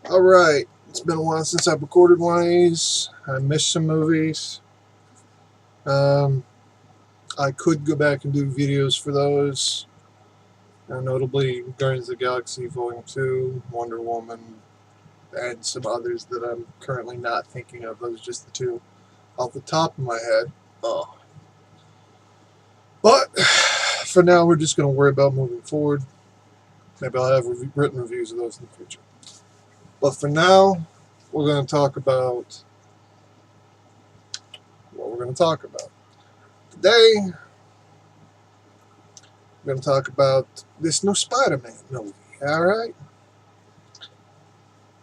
Alright, it's been a while since I've recorded one of these. I missed some movies. I could go back and do videos for those. Notably Guardians of the Galaxy Volume 2, Wonder Woman, and some others that I'm currently not thinking of. Those are just the two off the top of my head. Oh. But for now, we're just going to worry about moving forward. Maybe I'll have written reviews of those in the future. But for now, we're going to talk about what we're going to talk about. Today, we're going to talk about this new Spider-Man movie, alright?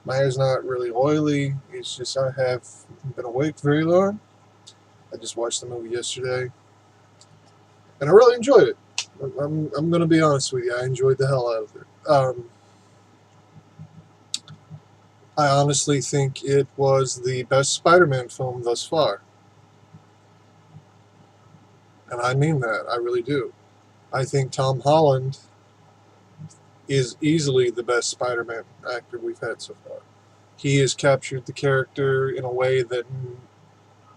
My hair's not really oily, it's just I have been awake very long. I just watched the movie yesterday, and I really enjoyed it. I'm going to be honest with you, I enjoyed the hell out of it. I honestly think it was the best Spider-Man film thus far. And I mean that, I really do. I think Tom Holland is easily the best Spider-Man actor we've had so far. He has captured the character in a way that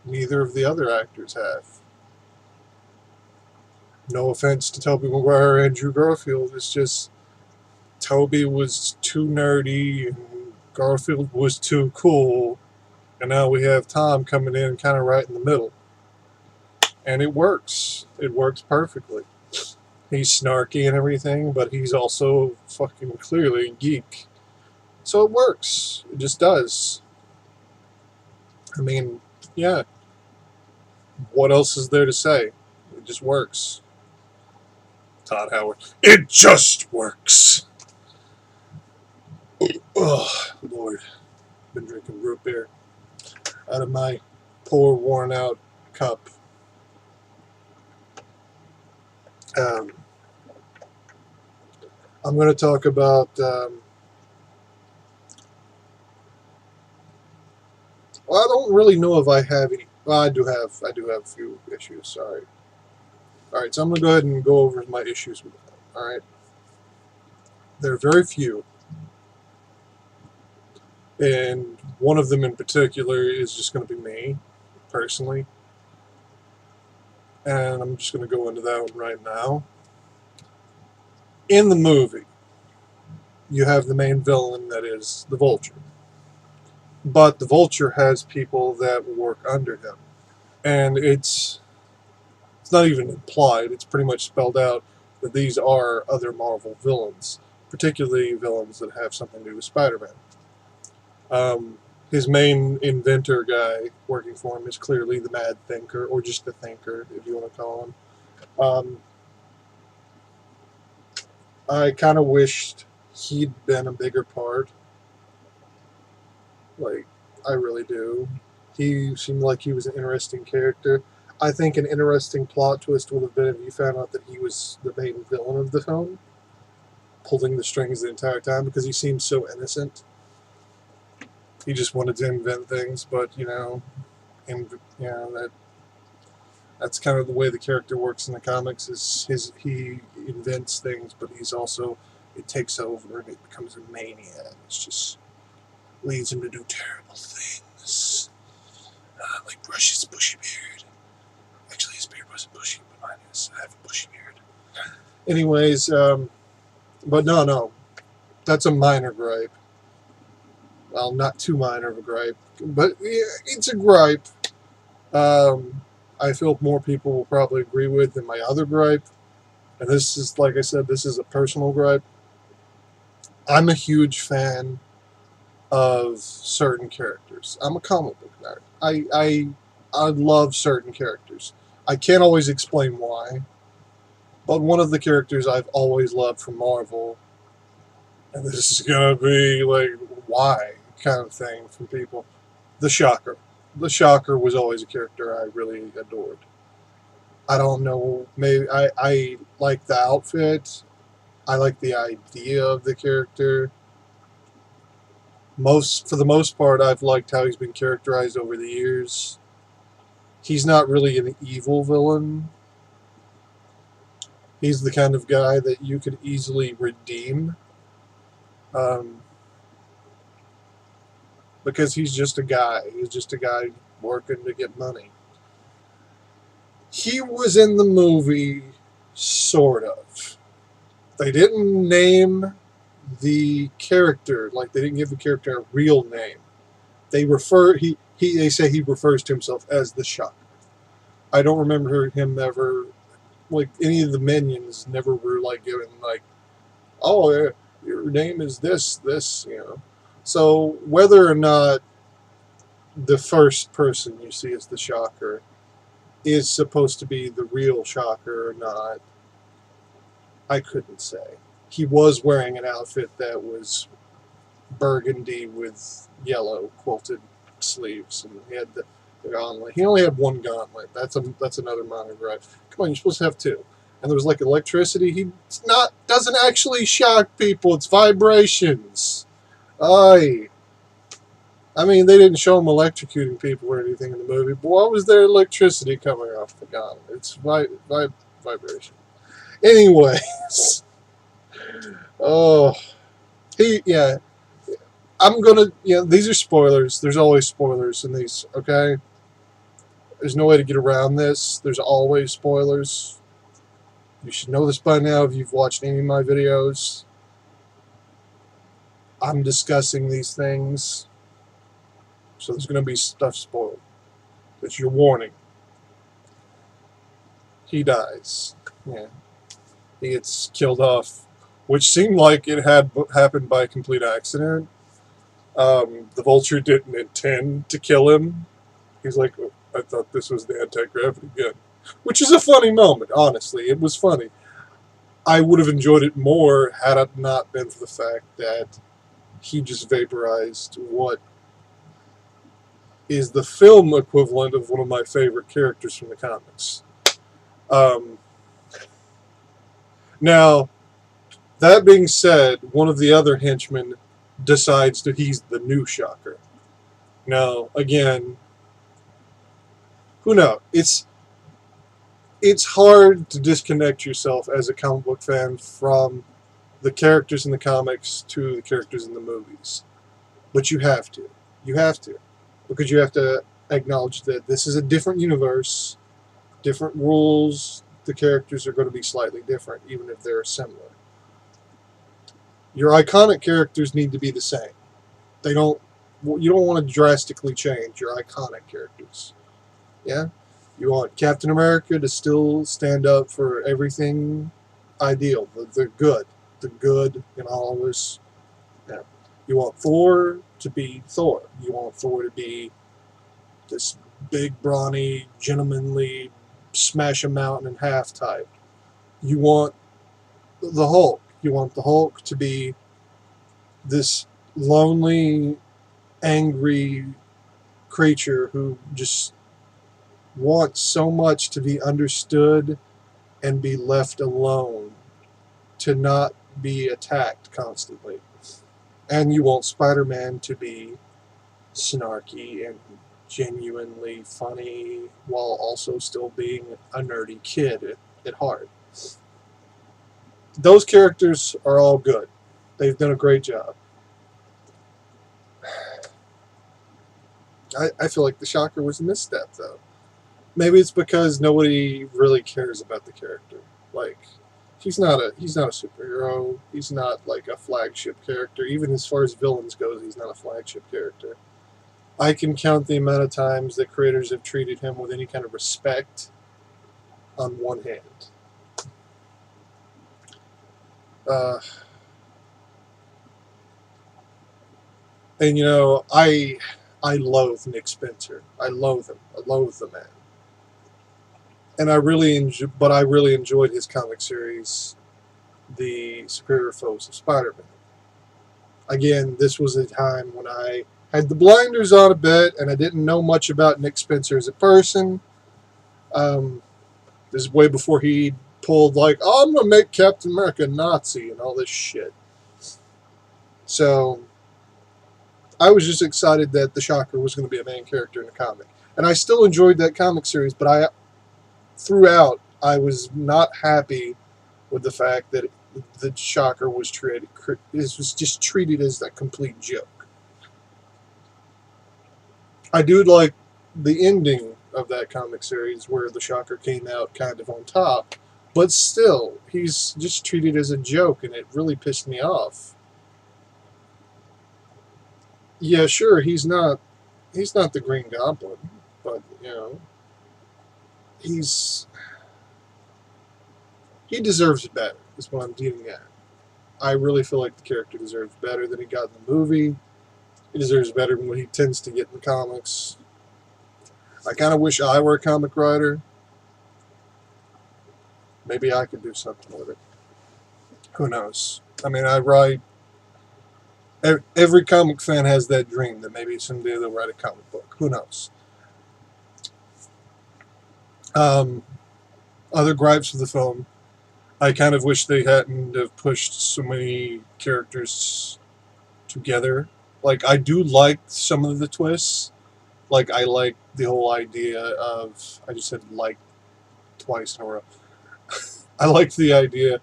neither of the other actors have. No offense to Tobey Maguire or Andrew Garfield, it's just Tobey was too nerdy and Garfield was too cool, and now we have Tom coming in kind of right in the middle. And it works. It works perfectly. He's snarky and everything, but he's also fucking clearly a geek. So it works. It just does. I mean, yeah. What else is there to say? It just works. Todd Howard. It just works. Oh, Lord. Been drinking root beer out of my poor, worn-out cup. I'm going to talk about well, I don't really know if I have any. Well, I do have a few issues. Sorry. All right, so I'm going to go ahead and go over my issues with them. All right, there are very few, and one of them in particular is just going to be me, personally, and I'm just going to go into that one right now. In the movie, you have the main villain, that is the Vulture. But the Vulture has people that work under him. And it's not even implied, it's pretty much spelled out that these are other Marvel villains, particularly villains that have something to do with Spider-Man. His main inventor guy working for him is clearly the Mad Thinker, or just the Thinker, if you want to call him. I kind of wished he'd been a bigger part. Like, I really do. He seemed like he was an interesting character. I think an interesting plot twist would have been if you found out that he was the main villain of the film, pulling the strings the entire time, because he seemed so innocent. He just wanted to invent things, but that's kind of the way the character works in the comics. He invents things, but he's also, it takes over and it becomes a mania. It's just leads him to do terrible things, like brush his bushy beard. Actually, his beard wasn't bushy, but mine is. I have a bushy beard. Anyways, but no, that's a minor gripe. Well, not too minor of a gripe, but yeah, it's a gripe. I feel more people will probably agree with than my other gripe. And this is, like I said, this is a personal gripe. I'm a huge fan of certain characters. I'm a comic book nerd. I love certain characters. I can't always explain why, but one of the characters I've always loved from Marvel, and this is gonna be like why kind of thing from people, the Shocker. The Shocker was always a character I really adored. I don't know, maybe I like the outfit. I like the idea of the character. For the most part, I've liked how he's been characterized over the years. He's not really an evil villain. He's the kind of guy that you could easily redeem. Um, because he's just a guy. He's just a guy working to get money. He was in the movie, sort of. They didn't name the character, like they didn't give the character a real name. They say he refers to himself as the Shocker. I don't remember him ever, like any of the minions never were like given like, oh, your name is this, you know. So whether or not the first person you see as the Shocker is supposed to be the real Shocker or not, I couldn't say. He was wearing an outfit that was burgundy with yellow quilted sleeves, and he had the gauntlet. He only had one gauntlet. That's another minor gripe. Come on, you're supposed to have two. And there was like electricity. He doesn't actually shock people. It's vibrations. Aye. I mean, they didn't show him electrocuting people or anything in the movie, but why was there electricity coming off the gauntlet? It's vibration. Anyways, oh, yeah. I'm gonna, these are spoilers. There's always spoilers in these, okay? There's no way to get around this. There's always spoilers. You should know this by now if you've watched any of my videos. I'm discussing these things, so there's going to be stuff spoiled. That's your warning. He dies. Yeah. He gets killed off, which seemed like it had happened by complete accident. The Vulture didn't intend to kill him. He's like, oh, I thought this was the anti-gravity gun. Which is a funny moment, honestly. It was funny. I would have enjoyed it more had it not been for the fact that he just vaporized what is the film equivalent of one of my favorite characters from the comics. Now, that being said, one of the other henchmen decides that he's the new Shocker. Now, again, who knows? It's hard to disconnect yourself as a comic book fan from the characters in the comics to the characters in the movies. But you have to. You have to. Because you have to acknowledge that this is a different universe, different rules. The characters are going to be slightly different, even if they're similar. Your iconic characters need to be the same. You don't want to drastically change your iconic characters. Yeah? You want Captain America to still stand up for everything ideal, the good in all of this. Yeah. You want Thor to be Thor. You want Thor to be this big, brawny, gentlemanly, smash a mountain in half type. You want the Hulk. You want the Hulk to be this lonely, angry creature who just wants so much to be understood and be left alone, to not be attacked constantly. And you want Spider-Man to be snarky and genuinely funny while also still being a nerdy kid at heart. Those characters are all good. They've done a great job. I feel like the Shocker was a misstep, though. Maybe it's because nobody really cares about the character. Like, he's not a superhero. He's not like a flagship character. Even as far as villains goes, he's not a flagship character. I can count the amount of times that creators have treated him with any kind of respect on one hand. And I loathe Nick Spencer. I loathe him. I loathe the man. And I really enjoyed his comic series, The Superior Foes of Spider-Man. Again, this was a time when I had the blinders on a bit, and I didn't know much about Nick Spencer as a person. This is way before he pulled like, oh, I'm going to make Captain America a Nazi and all this shit. So I was just excited that the Shocker was going to be a main character in the comic. And I still enjoyed that comic series, but throughout, I was not happy with the fact that the Shocker was just treated as a complete joke. I do like the ending of that comic series where the Shocker came out kind of on top, but still, he's just treated as a joke, and it really pissed me off. Yeah, sure, he's not the Green Goblin, but he's he deserves better. Is what I'm getting at. I really feel like the character deserves better than he got in the movie. He deserves better than what he tends to get in the comics. I kind of wish I were a comic writer. Maybe I could do something with it. Who knows? I mean, I write. Every comic fan has that dream that maybe someday they'll write a comic book. Who knows? Other gripes with the film. I kind of wish they hadn't have pushed so many characters together. Like, I do like some of the twists. Like, I like the whole idea of... I just said like twice in a row. I liked the idea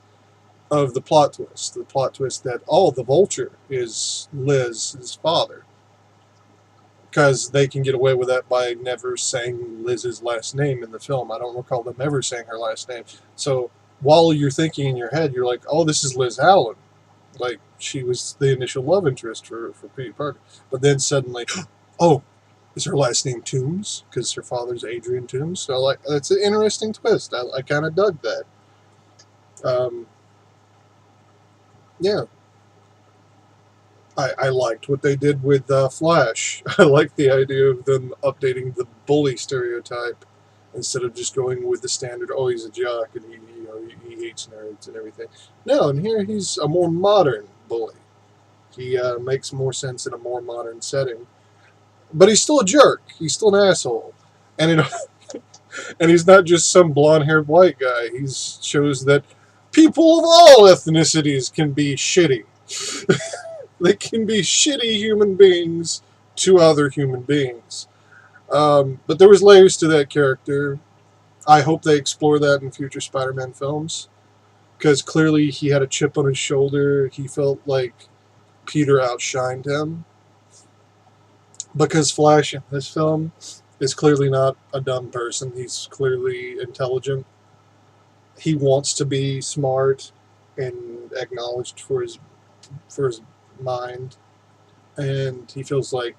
of the plot twist. The plot twist that, the Vulture is Liz's father. Because they can get away with that by never saying Liz's last name in the film. I don't recall them ever saying her last name. So while you're thinking in your head, you're like, oh, this is Liz Allen. Like, she was the initial love interest for Peter Parker. But then suddenly, oh, is her last name Toombs? Because her father's Adrian Toombs. So, like, that's an interesting twist. I kind of dug that. Yeah. I liked what they did with Flash. I liked the idea of them updating the bully stereotype instead of just going with the standard, oh, he's a jock and he hates nerds and everything. No, and here he's a more modern bully. He makes more sense in a more modern setting. But he's still a jerk. He's still an asshole. And and he's not just some blonde-haired white guy. He shows that people of all ethnicities can be shitty. They can be shitty human beings to other human beings. But there was layers to that character. I hope they explore that in future Spider-Man films. Because clearly he had a chip on his shoulder. He felt like Peter outshined him. Because Flash in this film is clearly not a dumb person. He's clearly intelligent. He wants to be smart and acknowledged for his mind. And he feels like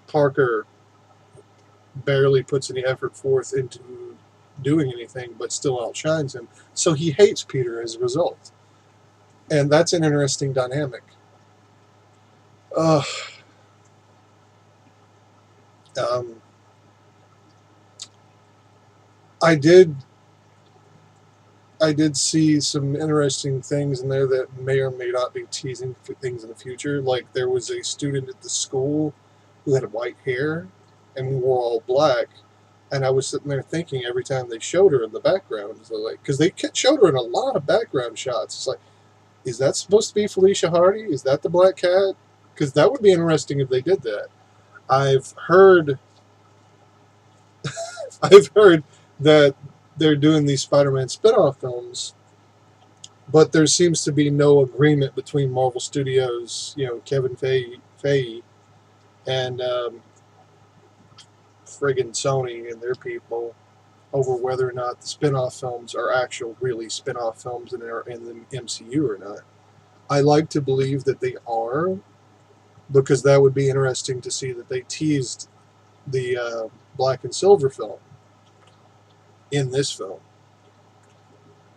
Parker barely puts any effort forth into doing anything, but still outshines him. So he hates Peter as a result. And that's an interesting dynamic. I did see some interesting things in there that may or may not be teasing things in the future. Like, there was a student at the school who had white hair and wore all black. And I was sitting there thinking every time they showed her in the background, because they showed her in a lot of background shots. It's like, is that supposed to be Felicia Hardy? Is that the Black Cat? Because that would be interesting if they did that. I've heard that they're doing these Spider-Man spin-off films, but there seems to be no agreement between Marvel Studios, Kevin Feige, and friggin' Sony and their people over whether or not the spin-off films are actual really spin-off films and are in the MCU or not. I like to believe that they are, because that would be interesting to see that they teased the Black and Silver film in this film.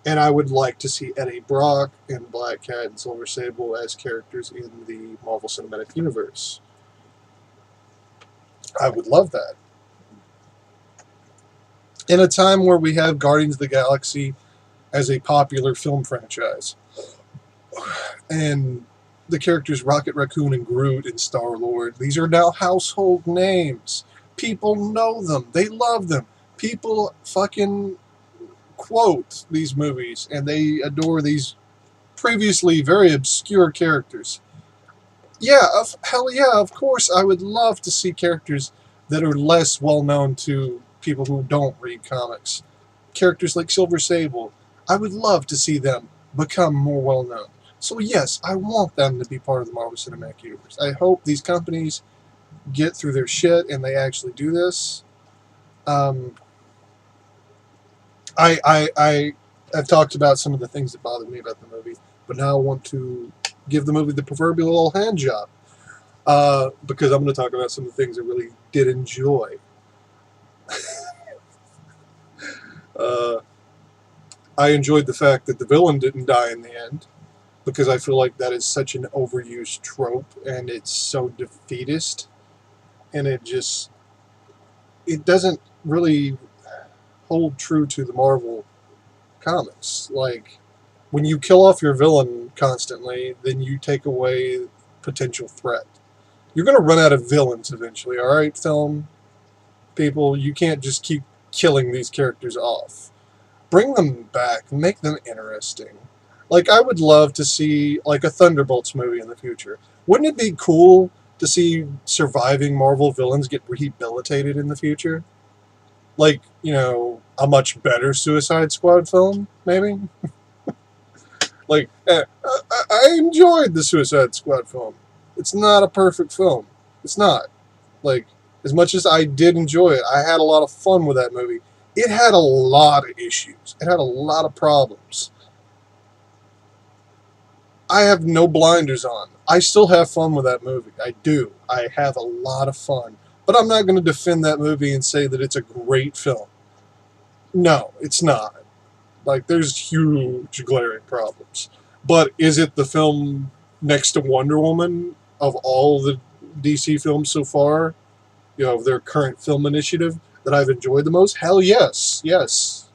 And I would like to see Eddie Brock and Black Cat and Silver Sable as characters in the Marvel Cinematic Universe. I would love that. In a time where we have Guardians of the Galaxy as a popular film franchise, and the characters Rocket Raccoon and Groot and Star-Lord, these are now household names. People know them. They love them. People fucking quote these movies, and they adore these previously very obscure characters. Hell yeah, of course, I would love to see characters that are less well-known to people who don't read comics. Characters like Silver Sable. I would love to see them become more well known. So yes, I want them to be part of the Marvel Cinematic Universe. I hope these companies get through their shit and they actually do this. Um, I have talked about some of the things that bothered me about the movie, but now I want to give the movie the proverbial little hand job, because I'm going to talk about some of the things I really did enjoy. Uh, I enjoyed the fact that the villain didn't die in the end, because I feel like that is such an overused trope and it's so defeatist, and it doesn't really hold true to the Marvel comics. Like, when you kill off your villain constantly, then you take away potential threat. You're going to run out of villains eventually, alright, film people? You can't just keep killing these characters off. Bring them back, make them interesting. Like, I would love to see, like, a Thunderbolts movie in the future. Wouldn't it be cool to see surviving Marvel villains get rehabilitated in the future? Like, a much better Suicide Squad film, maybe? Like, I enjoyed the Suicide Squad film. It's not a perfect film. It's not. Like, as much as I did enjoy it, I had a lot of fun with that movie. It had a lot of issues. It had a lot of problems. I have no blinders on. I still have fun with that movie. I do. I have a lot of fun. But I'm not going to defend that movie and say that it's a great film. No, it's not. Like, there's huge glaring problems. But is it the film next to Wonder Woman of all the DC films so far, of their current film initiative, that I've enjoyed the most? Hell yes. Yes.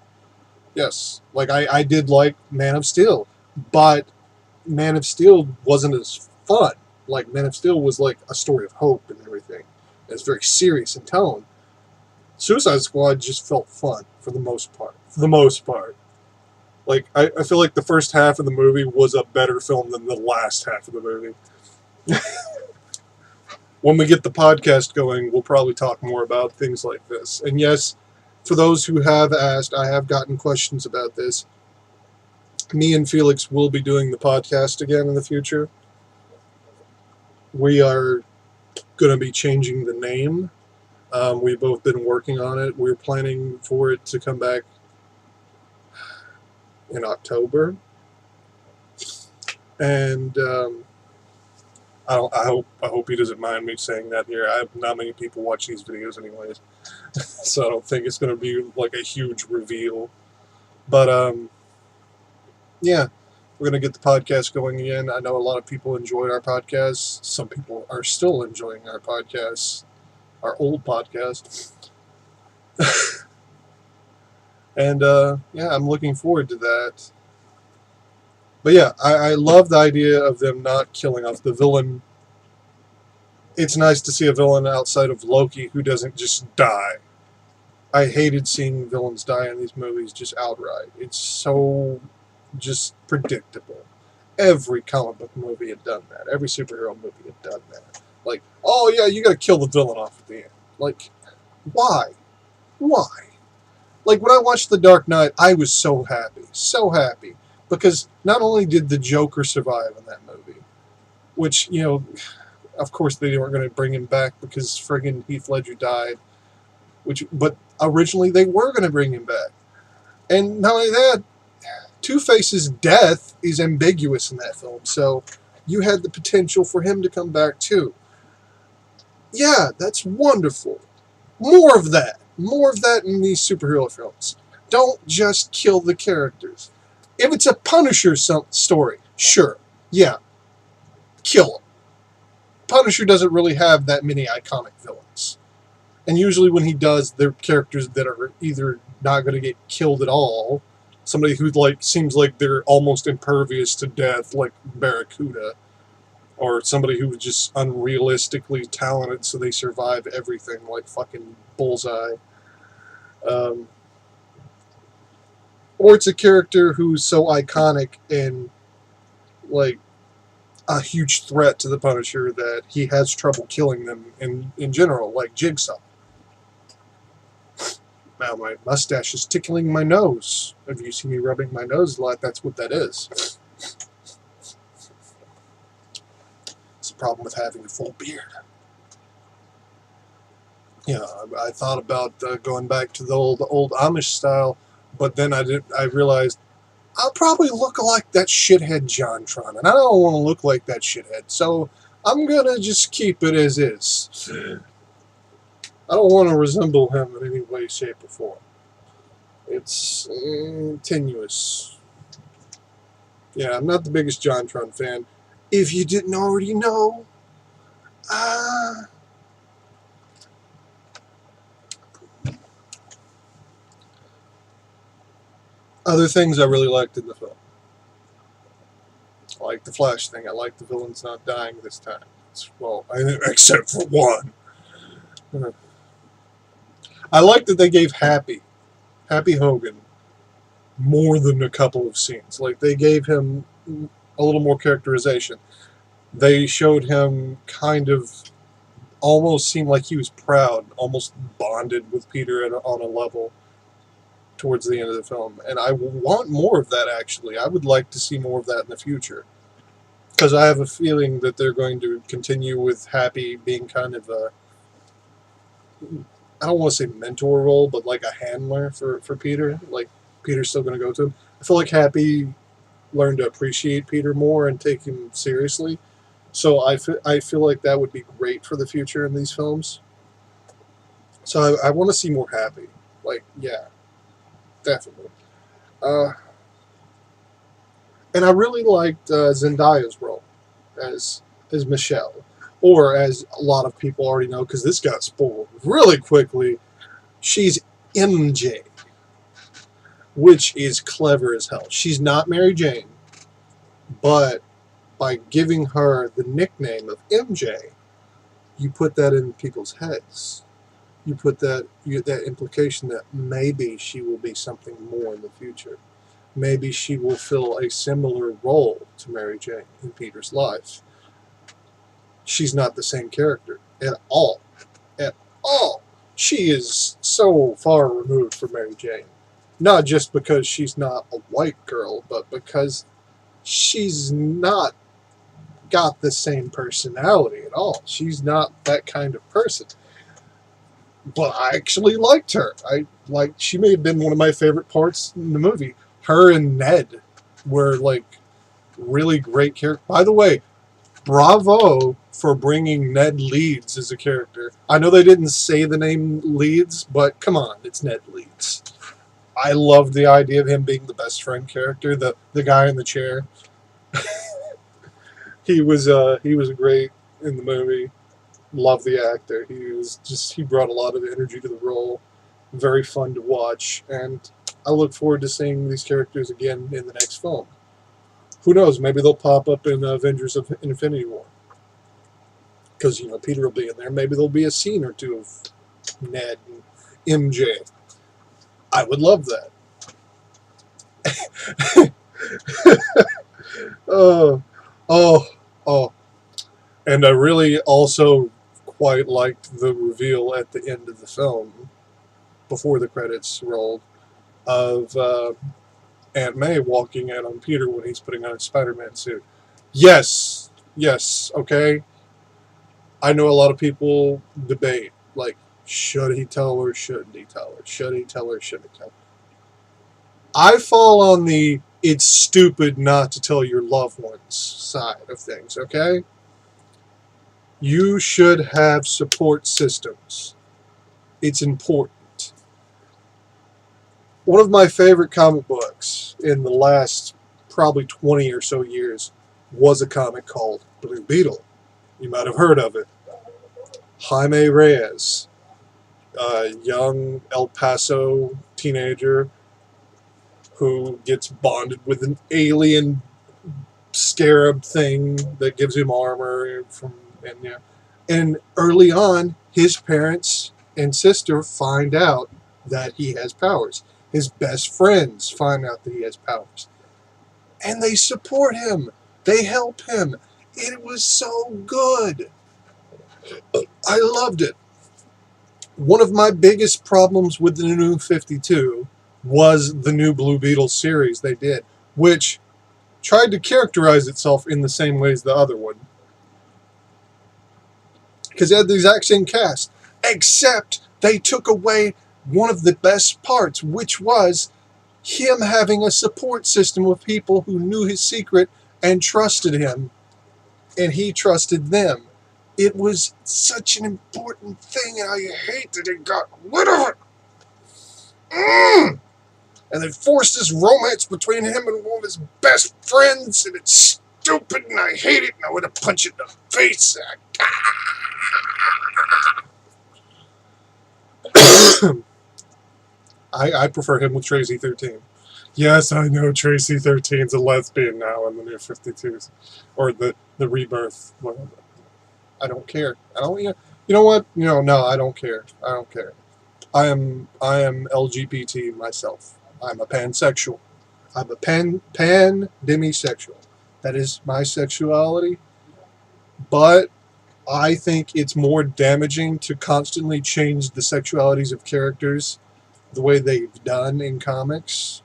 Yes. Like, I did like Man of Steel. But Man of Steel wasn't as fun. Like, Man of Steel was like a story of hope and everything. It's very serious in tone. Suicide Squad just felt fun for the most part. For the most part. Like, I feel like the first half of the movie was a better film than the last half of the movie. When we get the podcast going, we'll probably talk more about things like this. And yes, for those who have asked, I have gotten questions about this. Me and Felix will be doing the podcast again in the future. We are going to be changing the name. We've both been working on it. We're planning for it to come back in October. And I hope he doesn't mind me saying that here. Not many people watch these videos anyways, so I don't think it's going to be like a huge reveal. But yeah, we're going to get the podcast going again. I know a lot of people enjoyed our podcast. Some people are still enjoying our podcast, our old podcast. And yeah, I'm looking forward to that. But yeah, I love the idea of them not killing off the villain. It's nice to see a villain outside of Loki who doesn't just die. I hated seeing villains die in these movies just outright. It's so just predictable. Every comic book movie had done that. Every superhero movie had done that. Like, oh yeah, you gotta kill the villain off at the end. Like, why? Why? Like, when I watched The Dark Knight, I was so happy. So happy. Because not only did the Joker survive in that movie, which, of course they weren't going to bring him back because friggin' Heath Ledger died, but originally they were going to bring him back. And not only that, Two-Face's death is ambiguous in that film, so you had the potential for him to come back too. Yeah, that's wonderful. More of that. More of that in these superhero films. Don't just kill the characters. If it's a Punisher story, sure, yeah, kill him. Punisher doesn't really have that many iconic villains. And usually when he does, they're characters that are either not going to get killed at all, somebody who seems like they're almost impervious to death, like Barracuda, or somebody who's just unrealistically talented so they survive everything, like fucking Bullseye. Or it's a character who's so iconic and, like, a huge threat to the Punisher that he has trouble killing them in general, like Jigsaw. Now my mustache is tickling my nose. If you see me rubbing my nose a lot, that's what that is. It's the problem with having a full beard. Yeah, I thought about going back to the old Amish style, but then I realized I'll probably look like that shithead JonTron, and I don't want to look like that shithead, so I'm gonna just keep it as is. I don't want to resemble him in any way, shape, or form. It's tenuous. Yeah, I'm not the biggest JonTron fan. If you didn't already know, other things I really liked in the film. I like the Flash thing. I like the villain's not dying this time. Well, except for one. I like that they gave Happy Hogan, more than a couple of scenes. Like, they gave him a little more characterization. They showed him kind of almost seemed like he was proud, almost bonded with Peter on a level towards the end of the film. And I want more of that, actually. I would like to see more of that in the future. Because I have a feeling that they're going to continue with Happy being kind of a, I don't want to say mentor role, but like a handler for Peter. Like, Peter's still going to go to him. I feel like Happy learned to appreciate Peter more and take him seriously. So I feel like that would be great for the future in these films. So I want to see more Happy. Like, yeah, definitely. And I really liked Zendaya's role as Michelle. Or, as a lot of people already know, because this got spoiled really quickly, she's MJ, which is clever as hell. She's not Mary Jane, but by giving her the nickname of MJ, you put that in people's heads. You put that implication that maybe she will be something more in the future. Maybe she will fill a similar role to Mary Jane in Peter's life. She's not the same character at all. At all. She is so far removed from Mary Jane. Not just because she's not a white girl, but because she's not got the same personality at all. She's not that kind of person. But I actually liked her. She may have been one of my favorite parts in the movie. Her and Ned were like really great characters. By the way, bravo for bringing Ned Leeds as a character. I know they didn't say the name Leeds, but come on, it's Ned Leeds. I love the idea of him being the best friend character, the guy in the chair. He was great in the movie. Love the actor. He brought a lot of energy to the role. Very fun to watch, and I look forward to seeing these characters again in the next film. Who knows? Maybe they'll pop up in Avengers of Infinity War. Because, Peter will be in there. Maybe there'll be a scene or two of Ned and MJ. I would love that. Oh. And I really also quite liked the reveal at the end of the film, before the credits rolled, of Aunt May walking in on Peter when he's putting on his Spider-Man suit. Yes, okay? I know a lot of people debate, like, should he tell her, shouldn't he tell her? Should he tell her, shouldn't he tell her? I fall on the it's stupid not to tell your loved ones side of things, okay? You should have support systems. It's important. One of my favorite comic books in the last probably 20 or so years was a comic called Blue Beetle. You might have heard of it. Jaime Reyes, a young El Paso teenager who gets bonded with an alien scarab thing that gives him armor and early on his parents and sister find out that he has powers. His best friends find out that he has powers. And they support him. They help him. It was so good. I loved it. One of my biggest problems with the new 52 was the new Blue Beetle series they did, which tried to characterize itself in the same ways the other would. Because it had the exact same cast, except they took away one of the best parts, which was him having a support system of people who knew his secret and trusted him, and he trusted them. It was such an important thing, and I hate that they got rid of it. And they forced this romance between him and one of his best friends, and it's stupid, and I hate it, and I want to punch it in the face. I prefer him with Tracy 13. Yes, I know Tracy 13's a lesbian now in the New 52s. Or the Rebirth. Whatever. I don't care. I don't. You know what? No, I don't care. I don't care. I am LGBT myself. I'm a pansexual. I'm a pan-demisexual. That is my sexuality. But I think it's more damaging to constantly change the sexualities of characters the way they've done in comics.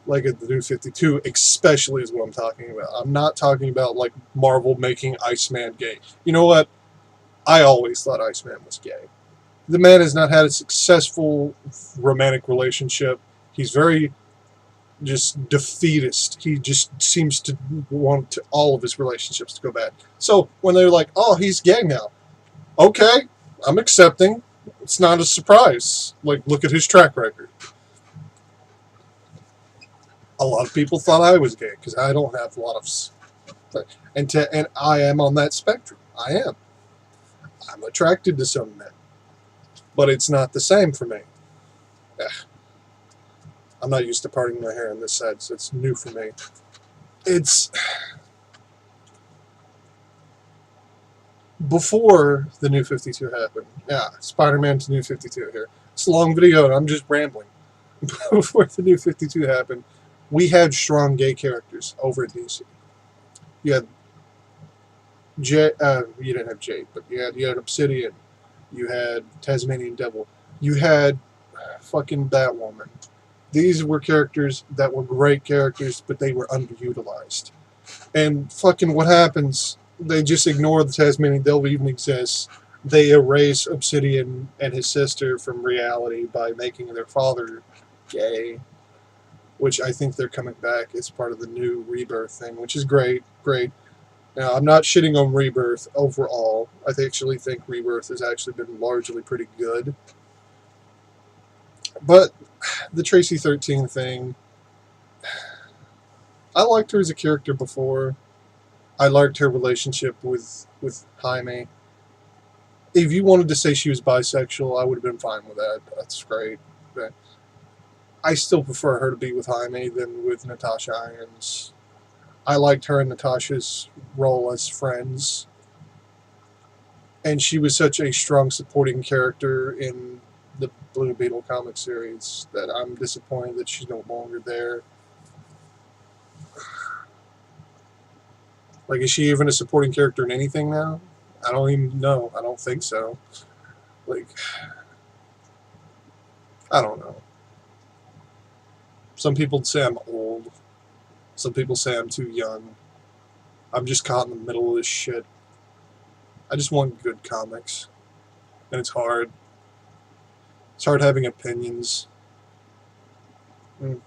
Like at the New 52, especially is what I'm talking about. I'm not talking about like Marvel making Iceman gay. You know what? I always thought Iceman was gay. The man has not had a successful romantic relationship. He's very just defeatist. He just seems to want all of his relationships to go bad. So when they're like, oh, he's gay now. Okay, I'm accepting. It's not a surprise. Like, look at his track record. A lot of people thought I was gay because I don't have a lot of... And I am on that spectrum. I am. I'm attracted to some men. But it's not the same for me. I'm not used to parting my hair on this side, so it's new for me. It's... Before the New 52 happened. Yeah, Spider-Man to New 52 here. It's a long video, and I'm just rambling. Before the New 52 happened, we had strong gay characters over at DC. You had you didn't have Jade, but you had Obsidian. You had Tasmanian Devil. You had fucking Batwoman. These were characters that were great characters, but they were underutilized. And fucking what happens? They just ignore the Tasmanian Devil even exists. They erase Obsidian and his sister from reality by making their father gay, which I think they're coming back as part of the new Rebirth thing, which is great. Now, I'm not shitting on Rebirth overall. I actually think Rebirth has actually been largely pretty good. But the Tracy 13 thing, I liked her as a character before. I liked her relationship with Jaime. If you wanted to say she was bisexual, I would have been fine with that. That's great. But I still prefer her to be with Jaime than with Natasha Irons. I liked her and Natasha's role as friends. And she was such a strong supporting character in the Blue Beetle comic series that I'm disappointed that she's no longer there. Like, is she even a supporting character in anything now? I don't even know. I don't think so. Like, I don't know. Some people say I'm old. Some people say I'm too young. I'm just caught in the middle of this shit. I just want good comics. And it's hard. It's hard having opinions. But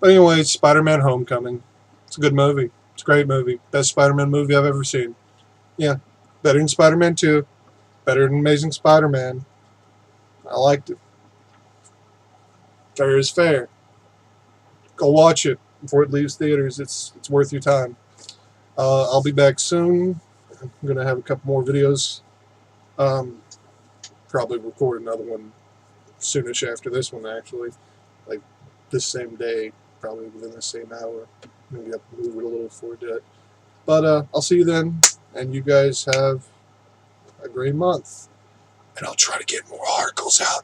anyway, it's Spider-Man Homecoming. It's a good movie. It's a great movie. Best Spider-Man movie I've ever seen. Yeah. Better than Spider-Man 2. Better than Amazing Spider-Man. I liked it. Fair is fair. Go watch it before it leaves theaters. It's worth your time. I'll be back soon. I'm going to have a couple more videos. Probably record another one soonish after this one, actually. Like this same day. Probably within the same hour. Maybe I'll move it a little before that. But I'll see you then. And you guys have a great month. And I'll try to get more articles out.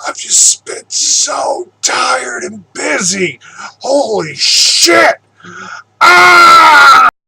I've just been so tired and busy. Holy shit! Ah!